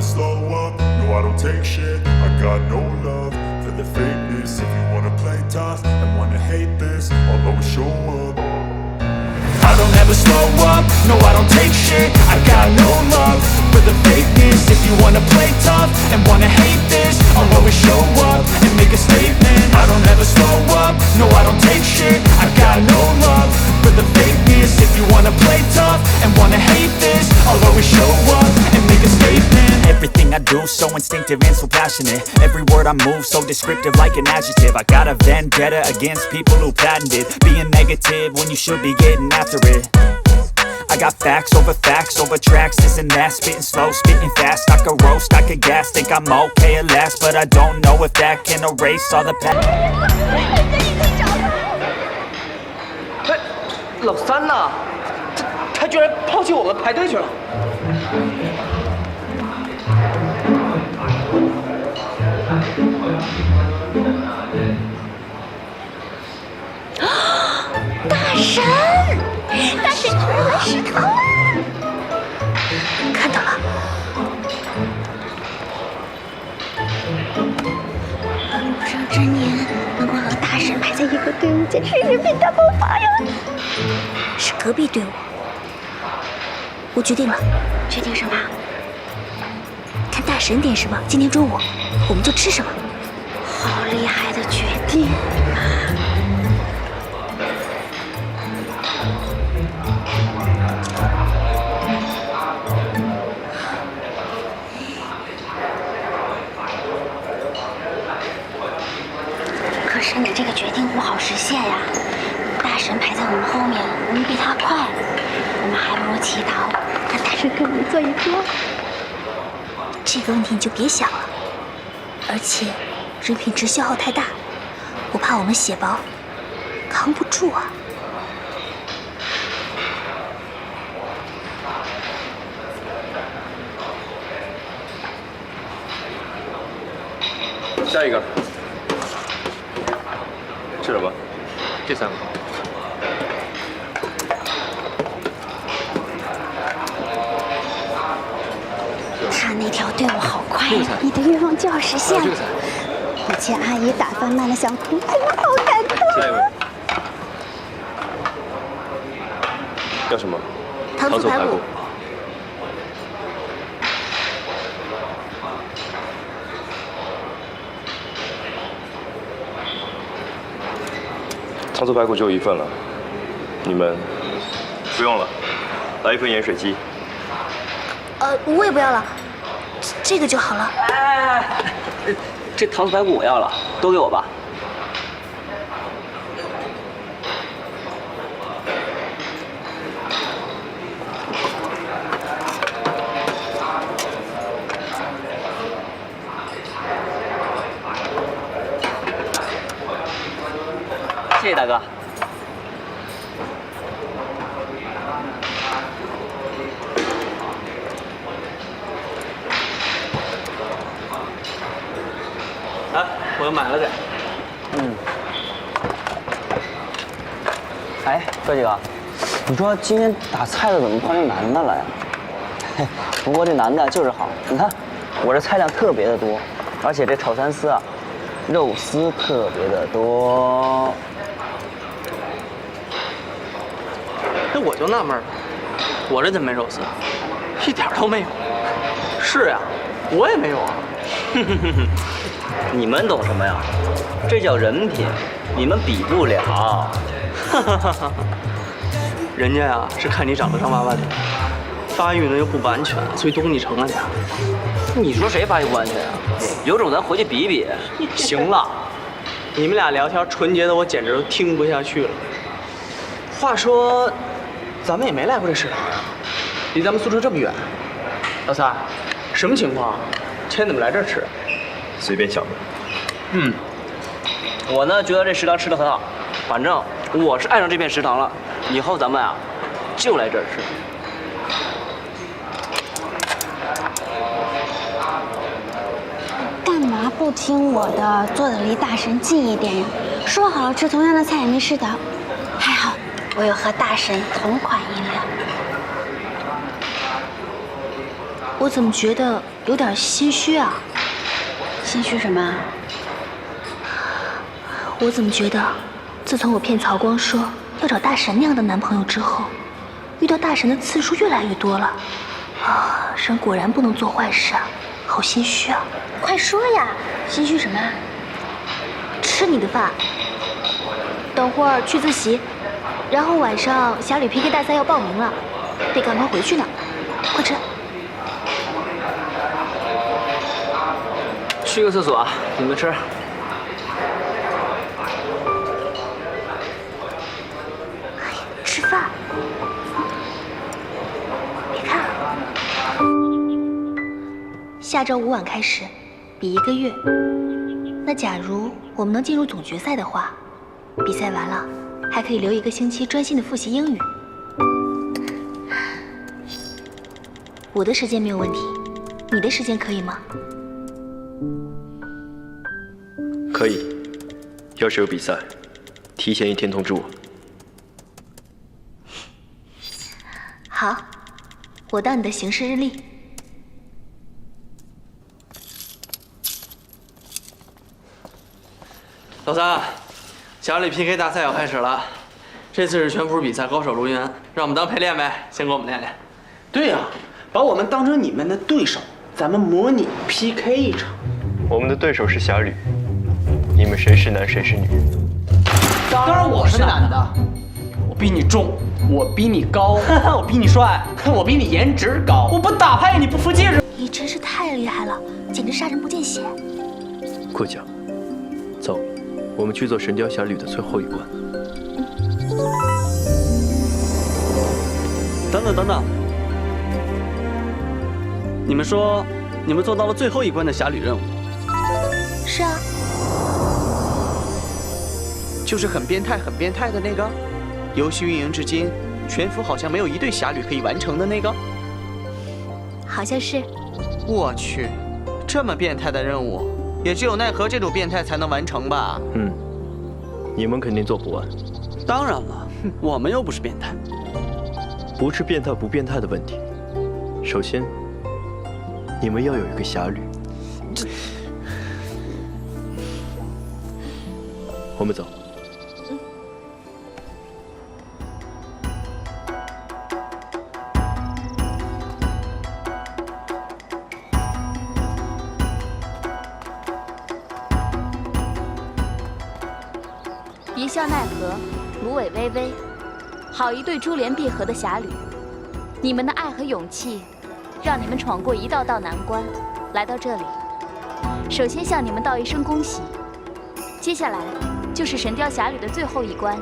slow up, no I don't take shit. I got no love for the fakeness. If you wanna play tough and wanna hate this, I'll always show up. I don't ever slow up, no I don't take shit. I got no love for the fakeness. If you wanna play tough and wanna hate this, I'll always show up and make a statement. I don't ever slow up, no I don't take shit. I got no love for the fakeness. If you wanna play tough and wanna hate this, I'll always show up and make a statement. Everything I do so instinctive and so passionate. Every word I move so descriptive like an adjective. I got a vendetta against people who patented being negative when you should be getting after it. I got facts over tracks, this and that. Spitting slow, spitting fast. I could roast, I could gas. Think I'm okay at last, but I don't know if that can erase all the past. 老三呢？他居然抛弃我们排队去了。大神，大神居然来食堂了！看到了。不上之年能够和大神排在一个队伍，简直是人品大爆发呀！是隔壁队伍。我决定了。决定什么？看大神点什么，今天中午我们就吃什么。好厉害的决定！可是你这个决定不好实现呀！大神排在我们后面，我们比他快，我们还不如乞讨，让大神跟我们坐一桌。这个问题你就别想了，而且人品值消耗太大，我怕我们血薄，扛不住啊。下一个，吃什么？这3个。他那条队伍好快呀，你的愿望就要实现了。以前阿姨打饭慢了想哭，哎呀，好感动下一位。叫什么？糖醋排骨。糖醋排骨就1份了，你们不用了，来1份盐水鸡。我也不要了，这个就好了。哎，这糖醋排骨我要了，都给我吧。谢谢大哥。啊，我买了点。哎，哥几个，你说今天打菜的怎么换成男的了呀？嘿，不过这男的就是好，你看我这菜量特别的多，而且这炒三丝啊，肉丝特别的多。那我就纳闷了，我这怎么没肉丝？一点都没有。是呀，我也没有啊。你们懂什么呀？这叫人品，你们比不了。人家呀是看你长得像娃娃脸，发育呢又不完全，所以懂你成了点。你说谁发育不完全啊？有种咱回去比比。行了，你们俩聊天纯洁的我简直都听不下去了。话说，咱们也没来过这食堂呀，离咱们宿舍这么远。老三，什么情况？今天怎么来这儿吃？随便想的。我呢觉得这食堂吃的很好，反正我是爱上这片食堂了，以后咱们啊就来这儿吃。干嘛不听我的，坐得离大神近一点呀？说好了吃同样的菜也没失德，还好我有和大神同款饮料。我怎么觉得有点心虚啊？心虚什么？我怎么觉得，自从我骗曹光说要找大神那样的男朋友之后，遇到大神的次数越来越多了。啊，人果然不能做坏事啊，好心虚啊！快说呀，心虚什么？吃你的饭。等会儿去自习，然后晚上侠侣 PK 大赛要报名了，得赶快回去呢。快吃。去个厕所，你们吃。吃饭。别看。下周5晚开始，比1个月。那假如我们能进入总决赛的话，比赛完了还可以留1个星期专心的复习英语。我的时间没有问题，你的时间可以吗？可以，要是有比赛，提前1天通知我。好，我当你的行事日历。老三，侠侣 PK 大赛要开始了，这次是全服比赛，高手如云，让我们当陪练呗，先给我们练练。对呀，把我们当成你们的对手，咱们模拟 PK 一场。我们的对手是侠侣，你们谁是男谁是女？当然我是男的，我比你重，我比你高，我比你帅，我比你颜值高，我不打败你不服气。你真是太厉害了，简直杀人不见血。过奖，走，我们去做神雕侠侣的最后一关。等等等等，你们说你们做到了最后一关的侠侣任务？是啊，就是很变态的那个，游戏运营至今，全服好像没有1对侠侣可以完成的那个。好像是。我去，这么变态的任务，也只有奈何这种变态才能完成吧？你们肯定做不完。当然了，我们又不是变态。不是变态不变态的问题，首先，你们要有一个侠侣。我们走。一笑奈何，芦苇微微，好一对珠联璧合的侠侣。你们的爱和勇气，让你们闯过一道道难关，来到这里。首先向你们道一声恭喜。接下来就是神雕侠侣的最后一关，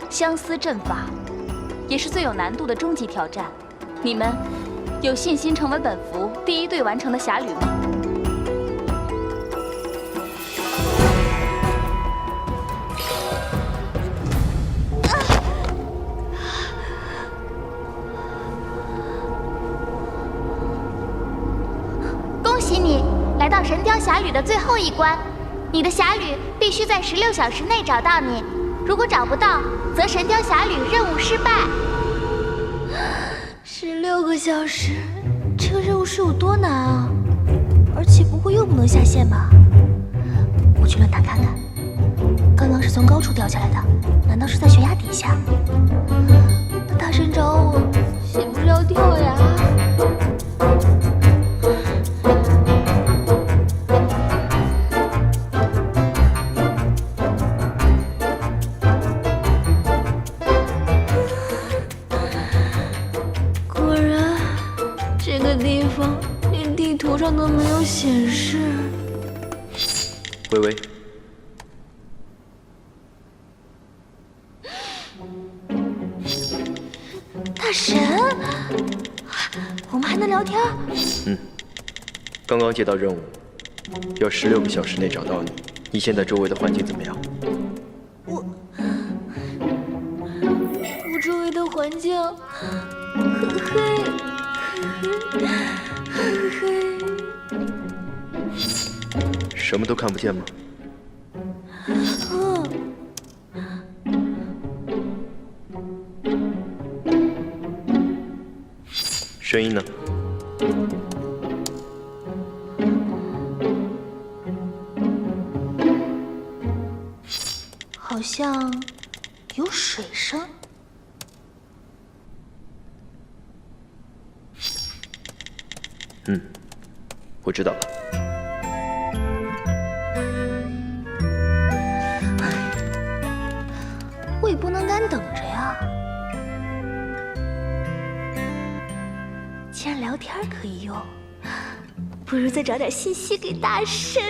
相思阵法，也是最有难度的终极挑战。你们有信心成为本服第1对完成的侠侣吗？恭喜你来到神雕侠侣的最后一关，你的侠侣必须在16小时内找到你，如果找不到，则神雕侠侣任务失败。16个小时，这个任务是有多难啊？而且不会又不能下线吧？我去论坛看看，刚刚是从高处掉下来的，难道是在悬崖底下？那大神找我，岂不是要跳崖？果然，这个地方连地图上都没有显示。微微，大神，我们还能聊天？刚刚接到任务，要16个小时内找到你。你现在周围的环境怎么样？我周围的环境很黑，很黑。什么都看不见吗？声音呢？好像有水声。我知道了。我也不能干等着呀。既然聊天可以用，不如再找点信息给大神。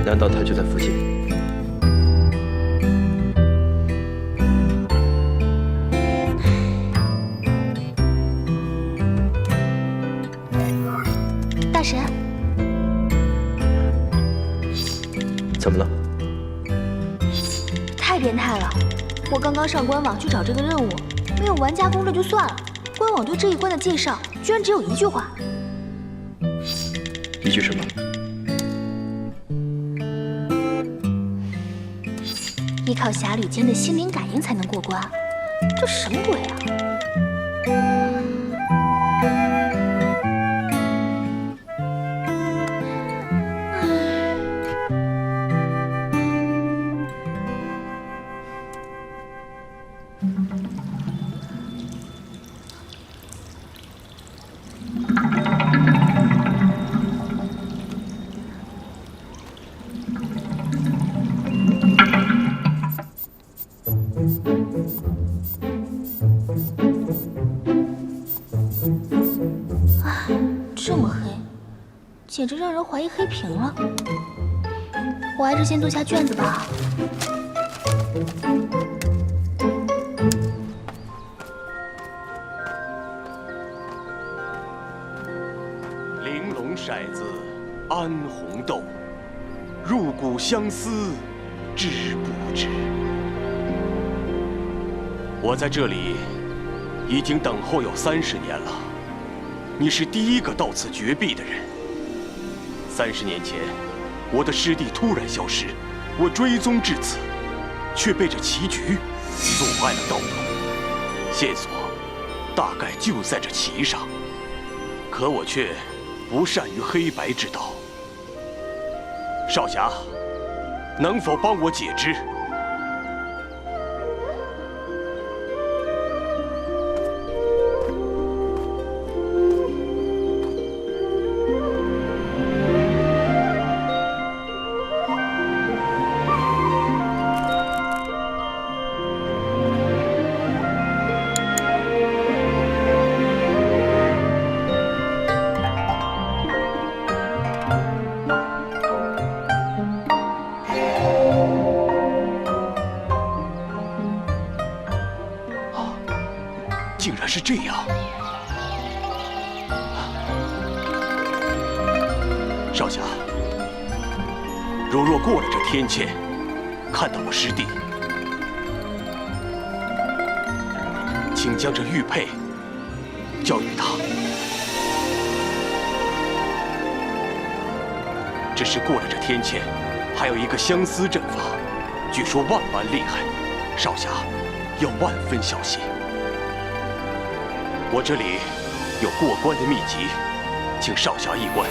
难道他就在附近？大神，怎么了？太变态了！我刚刚上官网去找这个任务，没有玩家攻略就算了，官网对这一关的介绍居然只有一句话。一句什么？依靠侠侣间的心灵感应才能过关，这什么鬼啊？这么黑，简直让人怀疑黑屏了。我还是先读下卷子吧。玲珑骰子安红豆，入骨相思知不知？我在这里已经等候有30年了，你是第一个到此绝壁的人。30年前，我的师弟突然消失，我追踪至此，却被这棋局阻碍了道路。线索大概就在这棋上，可我却不善于黑白之道。少侠，能否帮我解之？竟然是这样！少侠，若过了这天堑，看到我师弟，请将这玉佩交与他。只是过了这天堑，还有一个相思阵法，据说万般厉害，少侠要万分小心。我这里有过关的秘籍，请少侠一观。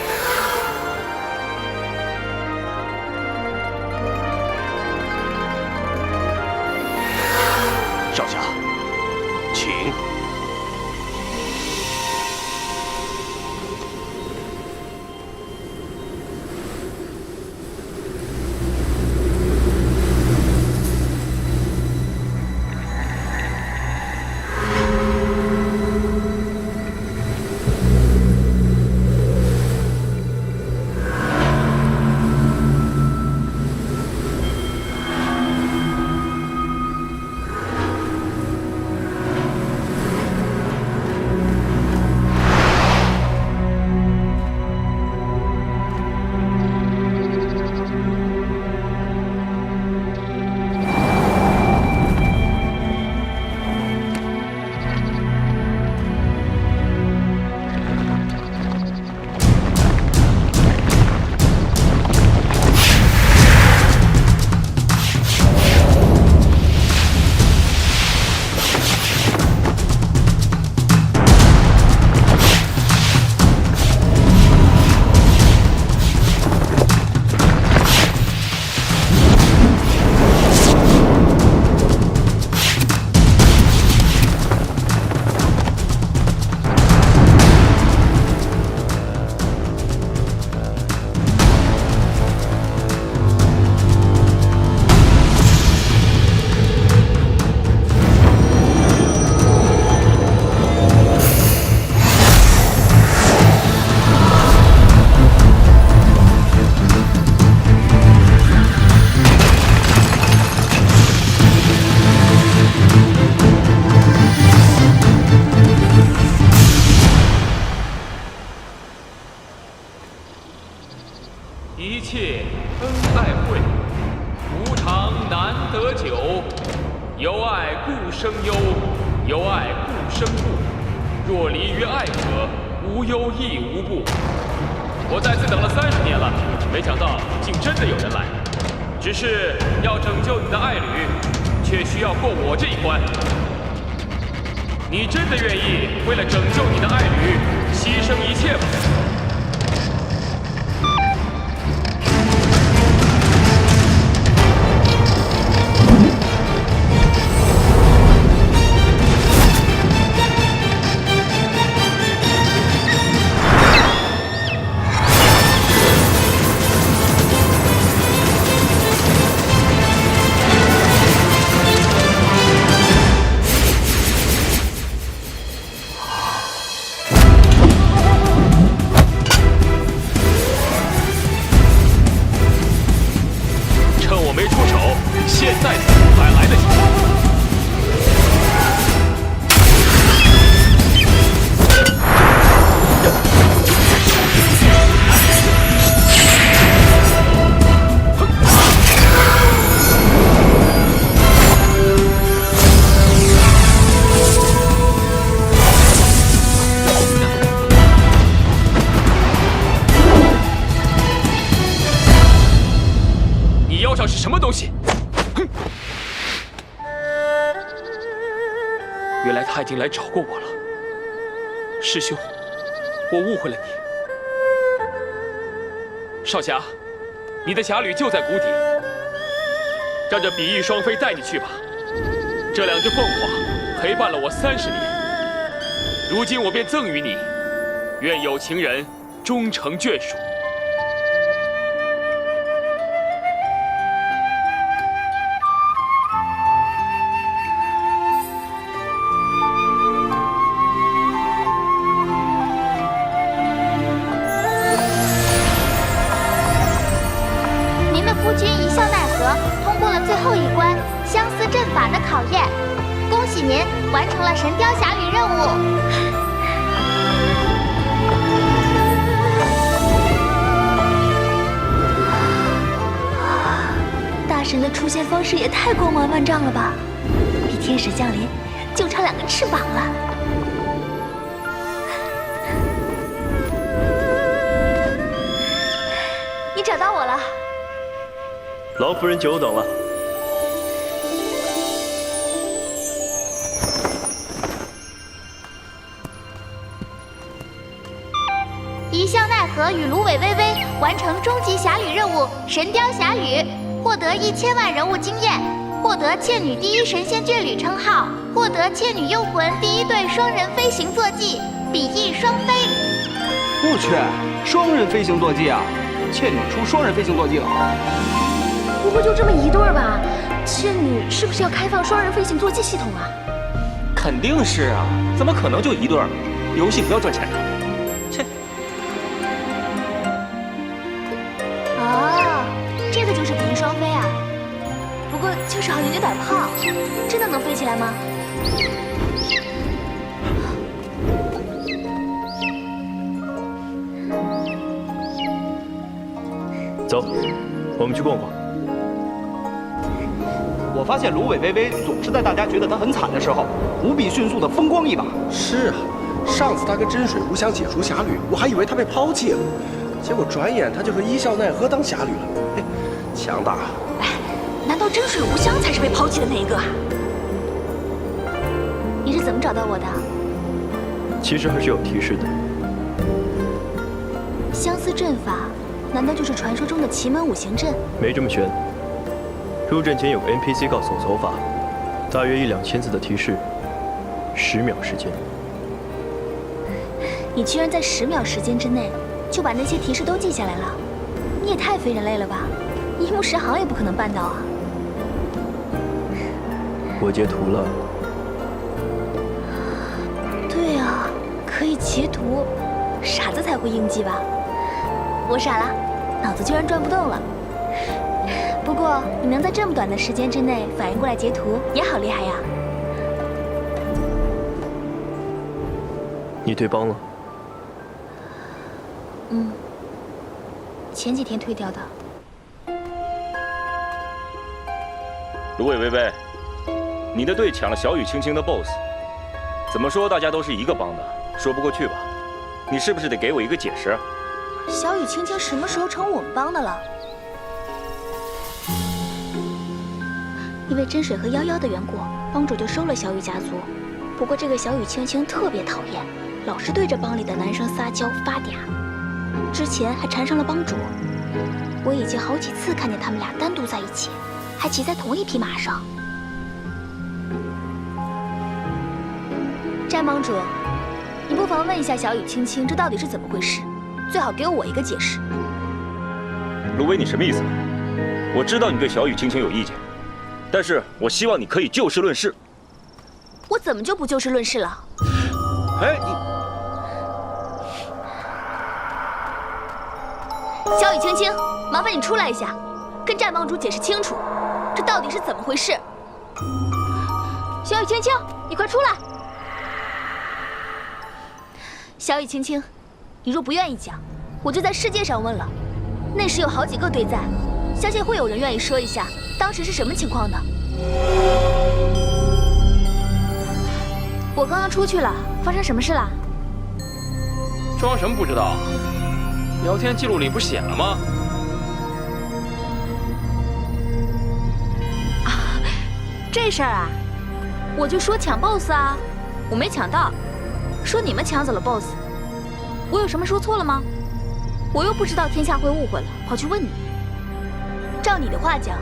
少侠，请。离于爱者，无忧亦无怖。我在此等了30年了，没想到竟真的有人来。只是要拯救你的爱侣，却需要过我这一关。你真的愿意为了拯救你的爱侣，牺牲一切吗？现在还来得及。你腰上是什么东西？原来他已经来找过我了，师兄，我误会了你。少侠，你的侠侣就在谷底，让这比翼双飞带你去吧。这2只凤凰陪伴了我30年，如今我便赠予你，愿有情人终成眷属。完成了神雕侠侣任务。大神的出现方式也太光芒万丈了吧，比天使降临就差2个翅膀了。你找到我了，劳夫人久等了。一笑奈何与芦苇微微完成终极侠侣任务《神雕侠侣》，获得1000万人物经验，获得倩女第1神仙眷侣称号，获得倩女幽魂第1对双人飞行坐骑比翼双飞。我去，双人飞行坐骑啊！倩女出双人飞行坐骑了。不会就这么一对儿吧？倩女是不是要开放双人飞行坐骑系统啊？肯定是啊，怎么可能就1对儿？游戏不要赚钱的。切。这个就是比翼双飞啊，不过就是好像有点胖，真的能飞起来吗？走，我们去逛逛。我发现芦苇微微总是在大家觉得她很惨的时候，无比迅速的风光一把。是啊，上次她跟真水无相解除侠侣，我还以为她被抛弃了，结果转眼她就和一笑奈何当侠侣了。强大！哎，难道真水无香才是被抛弃的那一个啊？你是怎么找到我的？其实还是有提示的。相思阵法，难道就是传说中的奇门5行阵？没这么玄。入阵前有个 NPC 告诉我走法，大约1、2千字的提示，10秒时间。你居然在10秒时间之内就把那些提示都记下来了？你也太非人类了吧！1目10行也不可能办到啊！我截图了。对啊，可以截图，傻子才会应记吧？我傻了，脑子居然转不动了。不过你能在这么短的时间之内反应过来截图，也好厉害呀！你退帮了？前几天退掉的。芦苇微微，你的队抢了小雨青青的 BOSS， 怎么说大家都是一个帮的？说不过去吧？你是不是得给我一个解释？小雨青青什么时候成我们帮的了？因为真水和夭夭的缘故，帮主就收了小雨家族。不过这个小雨青青特别讨厌，老是对着帮里的男生撒娇发嗲，之前还缠上了帮主。我已经好几次看见他们俩单独在一起，还骑在同一匹马上。战帮主，你不妨问一下小雨青青，这到底是怎么回事？最好给我一个解释。芦苇，你什么意思？我知道你对小雨青青有意见，但是我希望你可以就事论事。我怎么就不就事论事了？哎，小雨青青，麻烦你出来一下，跟战帮主解释清楚，这到底是怎么回事？小雨青青，你快出来！小雨青青，你若不愿意讲，我就在世界上问了。那时有好几个对战，相信会有人愿意说一下当时是什么情况的。我刚刚出去了，发生什么事了？装什么不知道？聊天记录里不写了吗？啊，这事儿啊，我就说抢 BOSS 啊，我没抢到，说你们抢走了 BOSS， 我有什么说错了吗？我又不知道天下会误会了，跑去问你。照你的话讲，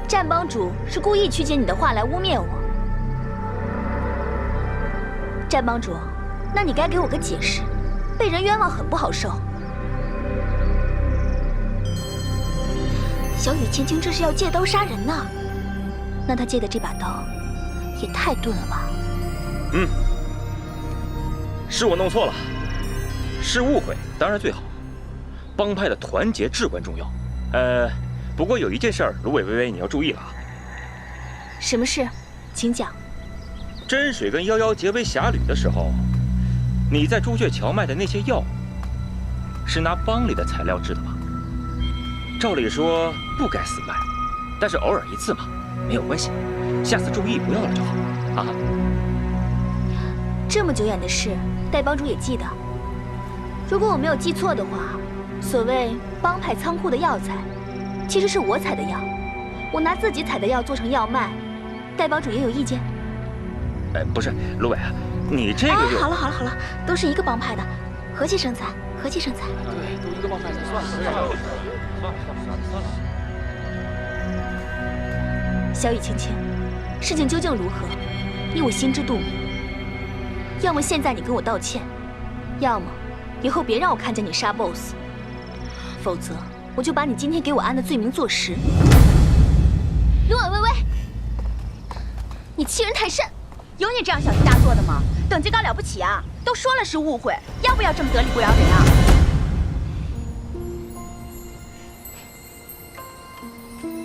战帮主是故意曲解你的话来污蔑我。战帮主，那你该给我个解释，被人冤枉很不好受。小雨青青这是要借刀杀人呢，那他借的这把刀也太钝了吧？是我弄错了，是误会当然最好，帮派的团结至关重要。不过有一件事儿，芦苇微微你要注意了啊。什么事？请讲。真水跟夭夭结为侠侣的时候，你在朱雀桥卖的那些药，是拿帮里的材料制的吧？照理说不该死卖，但是偶尔一次嘛，没有关系，下次注意不要了就好啊。这么久远的事，代帮主也记得。如果我没有记错的话，所谓帮派仓库的药材，其实是我采的药，我拿自己采的药做成药卖，代帮主也有意见？不是，芦苇啊，你这个就……好了，都是一个帮派的，和气生财，和气生财。对，都一个帮派的，算了。小雨青青，事情究竟如何，你我心知肚明。要么现在你跟我道歉，要么以后别让我看见你杀 BOSS， 否则我就把你今天给我安的罪名坐实。芦苇微微，你欺人太甚！有你这样小题大做的吗？等级高了不起啊！都说了是误会，要不要这么得理不饶人啊？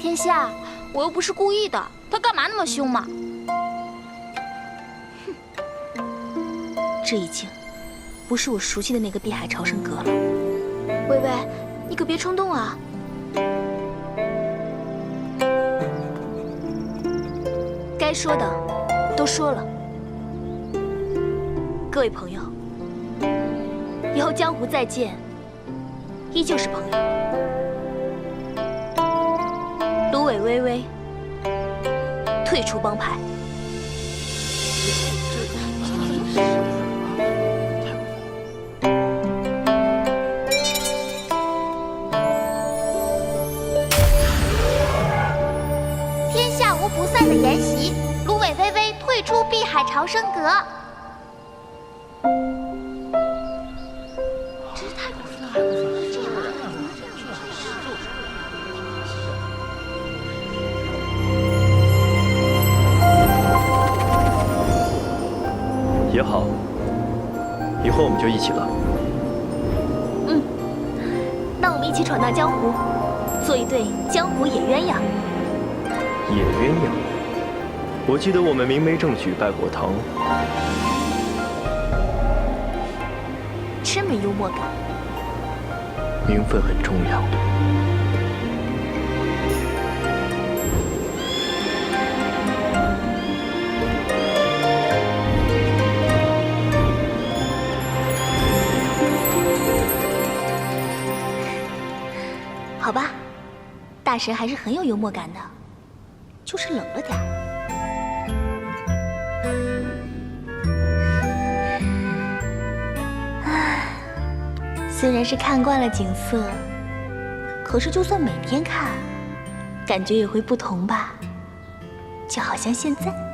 天下，我又不是故意的，他干嘛那么凶嘛？哼，这已经不是我熟悉的那个碧海潮生阁了。微微，你可别冲动啊！该说的都说了，各位朋友，以后江湖再见，依旧是朋友。芦苇微微退出帮派。天下无不散的筵席，芦苇微微退出碧海潮生阁。真是太过分了！这样也好，以后我们就一起了。那我们一起闯荡江湖，做一对江湖野鸳鸯。野鸳鸯，我记得我们明媒正娶拜过堂。真没幽默感。名分很重要。好吧，大神还是很有幽默感的，就是冷了点儿。虽然是看惯了景色，可是就算每天看，感觉也会不同吧？就好像现在。